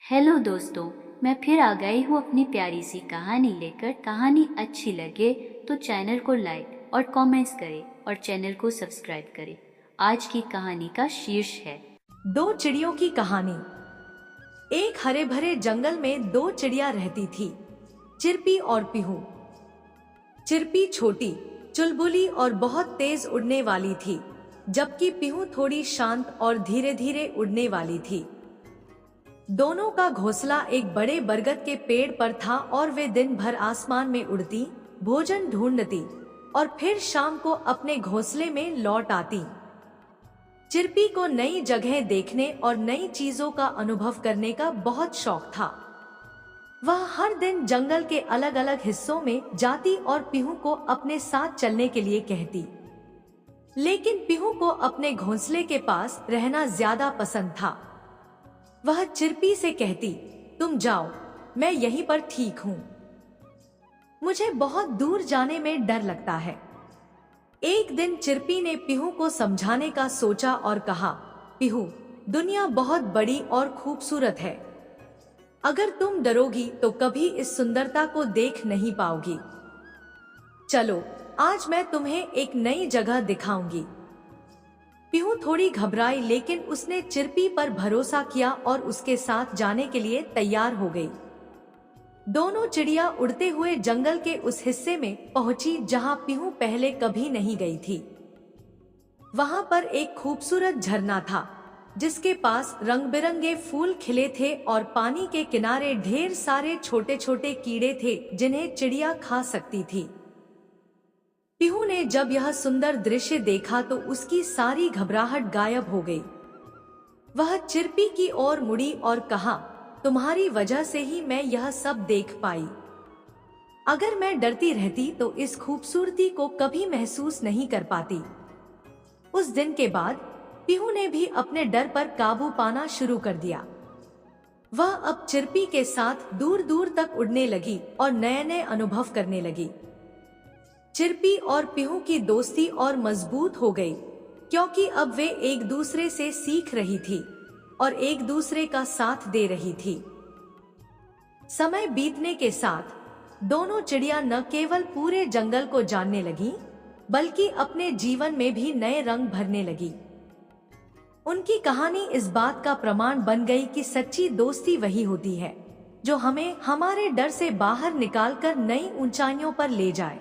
Hello दोस्तों, मैं फिर आ गई हूँ अपनी प्यारी सी कहानी लेकर। कहानी अच्छी लगे तो चैनल को लाइक और कमेंट्स करें और चैनल को सब्सक्राइब करें। आज की कहानी का शीर्ष है दो चिड़ियों की कहानी। एक हरे भरे जंगल में दो चिड़िया रहती थी, चिरपी और पीहू। चिरपी छोटी, चुलबुली और बहुत तेज उड़ने वाली थी, जबकि पीहू थोड़ी शांत और धीरे धीरे उड़ने वाली थी। दोनों का घोंसला एक बड़े बरगद के पेड़ पर था और वे दिन भर आसमान में उड़ती, भोजन ढूंढती और फिर शाम को अपने घोंसले में लौट आती। चिरपी को नई जगह देखने और नई चीजों का अनुभव करने का बहुत शौक था। वह हर दिन जंगल के अलग अलग हिस्सों में जाती और पीहू को अपने साथ चलने के लिए कहती। लेकिन पीहू को अपने घोंसले के पास रहना ज्यादा पसंद था। वह चिरपी से कहती, तुम जाओ, मैं यहीं पर ठीक हूँ। मुझे बहुत दूर जाने में डर लगता है। एक दिन चिरपी ने पीहू को समझाने का सोचा और कहा, पीहू, दुनिया बहुत बड़ी और खूबसूरत है। अगर तुम डरोगी तो कभी इस सुंदरता को देख नहीं पाओगी। चलो, आज मैं तुम्हें एक नई जगह दिखाऊंगी। पीहू थोड़ी घबराई, लेकिन उसने चिरपी पर भरोसा किया और उसके साथ जाने के लिए तैयार हो गई। दोनों चिड़िया उड़ते हुए जंगल के उस हिस्से में पहुंची जहां पीहू पहले कभी नहीं गई थी। वहां पर एक खूबसूरत झरना था, जिसके पास रंग बिरंगे फूल खिले थे और पानी के किनारे ढेर सारे छोटे छोटे कीड़े थे जिन्हें चिड़िया खा सकती थी। पीहू ने जब यह सुंदर दृश्य देखा तो उसकी सारी घबराहट गायब हो गई। वह चिरपी की ओर मुड़ी और कहा, तुम्हारी वजह से ही मैं यह सब देख पाई। अगर मैं डरती रहती तो इस खूबसूरती को कभी महसूस नहीं कर पाती। उस दिन के बाद पीहू ने भी अपने डर पर काबू पाना शुरू कर दिया। वह अब चिरपी के साथ दूर दूर तक उड़ने लगी और नए नए अनुभव करने लगी। चिरपी और पीहू की दोस्ती और मजबूत हो गई, क्योंकि अब वे एक दूसरे से सीख रही थी और एक दूसरे का साथ दे रही थी। समय बीतने के साथ दोनों चिड़िया न केवल पूरे जंगल को जानने लगी, बल्कि अपने जीवन में भी नए रंग भरने लगी। उनकी कहानी इस बात का प्रमाण बन गई कि सच्ची दोस्ती वही होती है जो हमें हमारे डर से बाहर निकालकर नई ऊंचाइयों पर ले जाए।